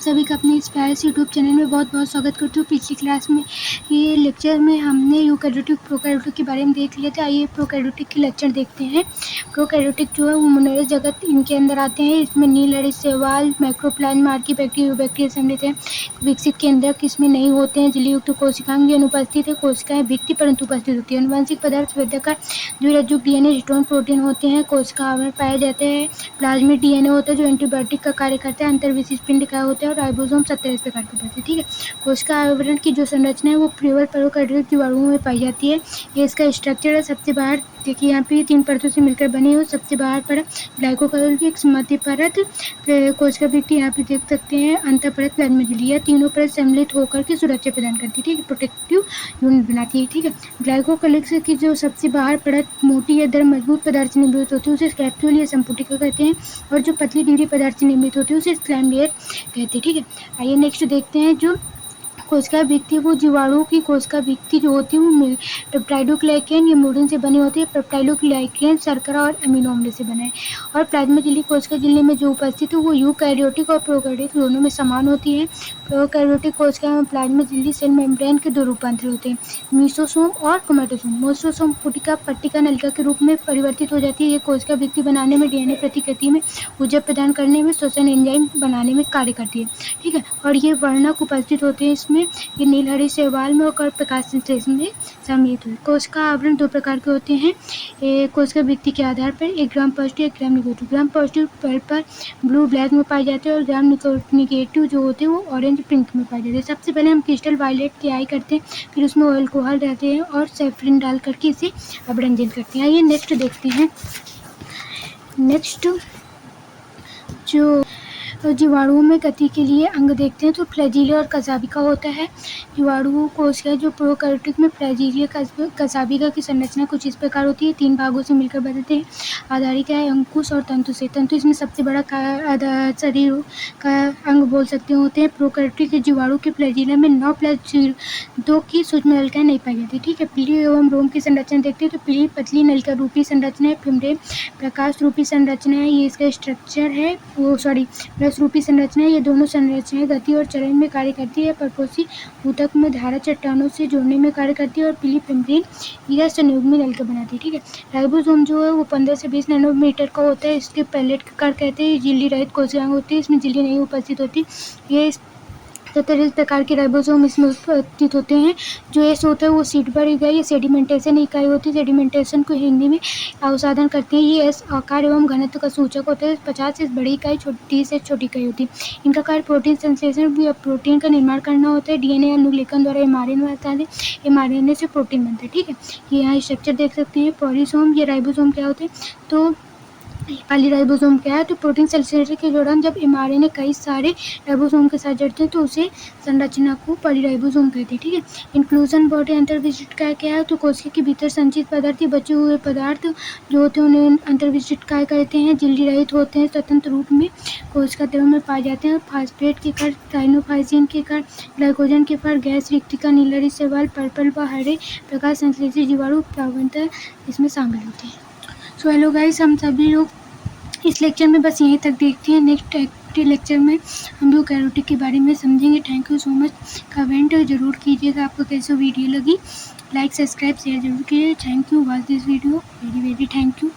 सभी का अपने इस प्यारे से यूट्यूब चैनल में बहुत बहुत स्वागत करती हूँ। पिछली क्लास में ये लेक्चर में हमने यूकैरियोटिक प्रोकैरियोटिक के बारे में देख लिया था। आइए प्रोकैरियोटिक के लक्षण देखते हैं। प्रोकैरियोटिक जो है वो मनोरथ जगत इनके अंदर आते हैं। इसमें नील हरित शैवाल, माइक्रोप्लाज्मा, आर्कीबैक्टीरिया, बैक्टीरिया सम्मिलित हैं। विकसित केंद्रक इसमें नहीं होते हैं। जलीयुक्त कोशिकांग ये अनुपस्थित है। कोशिकाएं भित्ति परंतु उपस्थित होती है। आनुवंशिक पदार्थ वृद्धकर द्विरज्जुक डीएनए हिस्टोन प्रोटीन होते हैं। कोशिका आवरण पाए जाते हैं। प्लाज्मिड डीएनए होता है जो एंटीबायोटिक का कार्य करता है। अंतर्विशिष्ट पिंड क्या होता है और राइबोसोम 17 प्रकार के होते हैं। ठीक है, कोशिका आवरण की जो संरचना है वो केवल प्रोकैरियोटिक जीवाणुओं में पाई जाती है। ये इसका स्ट्रक्चर है। सबसे बाहर देखिए यहाँ पे 3 परतों से मिलकर बनी हो। सबसे बाहर परत ग्लाइकोकैरियोटिक, एक मध्य परत कोशिका भित्ति यहाँ पे देख सकते हैं, अंत परत प्लाज्मिड झिल्ली। यह तीनों परत सम्मिलित होकर के सुरक्षा प्रदान करती है। ठीक है, प्रोटेक्टिव यूनिट बनाती है। ठीक है, ग्लाइकोकैलिक्स की जो सबसे बाहर परत मोटी या दर मजबूत पदार्थ से निर्मित होती है उसे कैप्सूल या संपुटिका कहते हैं, और जो पतली ढीली पदार्थ से निर्मित होती है उसे स्लाइम लेयर कहते हैं। ठीक है, आइए नेक्स्ट देखते हैं। जो कोशिका भित्ति वो जीवाणुओं की कोशिका भित्ति जो होती है वो पेप्टाइडोग्लाइकेन या म्यूरिन से बनी होती है। पेप्टाइडोग्लाइकेन शर्करा और अमीनो अम्ल से बना है। और प्लाज्मा झिल्ली कोशिका झिल्ली में जो उपस्थित है वो यूकैरियोटिक और प्रोकैरियोटिक दोनों में समान होती है। प्रोकैरियोटिक कोशिका में प्लाज्मा झिल्ली सेल मेम्ब्रेन के 2 रूपांतर होते हैं, मीसोसोम और क्रोमैटोसोम। मोसोसोम पुटिका पट्टिका नलिका के रूप में परिवर्तित हो जाती है। ये कोशिका भित्ति बनाने में, डीएनए प्रतिकृति में ऊर्जा प्रदान करने में, श्वसन एंजाइम बनाने में कार्य करती है। ठीक है, और ये वर्णक उपस्थित होते हैं इसमें। ये नील हरित शैवाल में और प्रकाश संश्लेषण में सम्मिलित हुए। कोशिका आवरण 2 प्रकार के होते हैं कोशिका भित्ति के आधार पर, एक ग्राम पॉजिटिव, एक ग्राम निगेटिव। ग्राम पॉजिटिव पर ब्लू ब्लैक में पाए जाते हैं और ग्राम निगेटिव जो होते हैं वो ऑरेंज पिंक में पाए जाते हैं। सबसे पहले हम क्रिस्टल वायलेट की आई करते हैं, फिर उसमें अल्कोहल रहते हैं और सैफरिन डाल करके इसे अवरंजित करते हैं। आइए नेक्स्ट देखते हैं। नेक्स्ट जो जीवाणुओं में गति के लिए अंग देखते हैं तो फ्लैजिला और कसाबिका होता है। जीवाणु कोशिका जो प्रोकैरियोटिक में फ्लैजिला कसाबिका की संरचना कुछ इस प्रकार होती है। 3 भागों से मिलकर बनते हैं। आधारिका है अंकुश और तंतु से। तंतु इसमें सबसे बड़ा शरीर का अंग बोल सकते होते हैं। प्रोकैरियोटिक के जीवाणु के फ्लैजिला में 9+2 की सूक्ष्म नलिकाएं नहीं पाई जाती। ठीक है, पीली एवं रोम की संरचना देखते हैं तो पीली पतली नलिका रूपी संरचना है। फिम्ब्रेन प्रकाश रूपी संरचना है, ये इसका स्ट्रक्चर है। रूपी संरचना है। ये दोनों संरचनाएं गति और चलन में कार्य करती है। परपोषी ऊतक में धारा चट्टानों से जोड़ने में कार्य करती है और पीली फिम्ब्रेन हीरा संयुग्मी नलिका बनाती है। ठीक है, राइबोसोम जो है वो 15 से 20 नैनोमीटर का होता है। इसके पैलेट का आकार कहते हैं। झिल्ली रहित कोशिकाएं होती है, इसमें झिल्ली नहीं उपस्थित होती। ये 17 प्रकार के राइबोसोम इसमें उपस्थित होते हैं। जो एस होता है वो सीड पर इकाई, ये सेडिमेंटेशन इकाई होती है। सेडिमेंटेशन को हिंदी में अवसादन करते हैं। ये एस आकार एवं घनत्व का सूचक होता है। 50 से बड़ी इकाई, 30 से छोटी इकाई होती है। इनका कार्य प्रोटीन संश्लेषण या प्रोटीन का निर्माण करना होता है। डीएनए अनुलेखन द्वारा एमआरएनए बनता है। एमआरएनए से प्रोटीन बनता है। ठीक है, ये यहाँ स्ट्रक्चर देख सकते हैं। पॉलीसोम, ये राइबोसोम क्या होते हैं तो पॉलीराइबोसोम क्या है तो प्रोटीन संश्लेषण के दौरान जब एमआरएनए कई सारे राइबोसोम के साथ जुड़ते हैं तो उसे संरचना को पॉलीराइबोसोम कहते हैं। ठीक है, इंक्लूजन बॉडी अंतर्विशिष्ट का क्या है तो कोशिका के भीतर संचित पदार्थ या बचे हुए पदार्थ जो होते हैं उन्हें अंतर्विशिष्ट काय कहते हैं। झिल्ली रहित होते हैं, स्वतंत्र रूप में कोशिका द्रव में पाए जाते हैं। फास्फेट के कण, साइनोफाइसिन के कण, ग्लाइकोजन के कण, गैस रिक्तिका, नील हरित शैवाल, पर्पल व हरे प्रकाश संश्लेषित जीवाणु प्रावंतर इसमें शामिल होते हैं। सो हेलो गाइस, हम सभी लोग इस लेक्चर में बस यहीं तक देखते हैं। नेक्स्ट लेक्चर में हम यूकैरियोटिक के बारे में समझेंगे। Thank you so much. Comment जरूर कीजिएगा आपको कैसे वीडियो लगी। लाइक, सब्सक्राइब, शेयर जरूर कीजिए। Thank you. Watch this video. Very very thank you.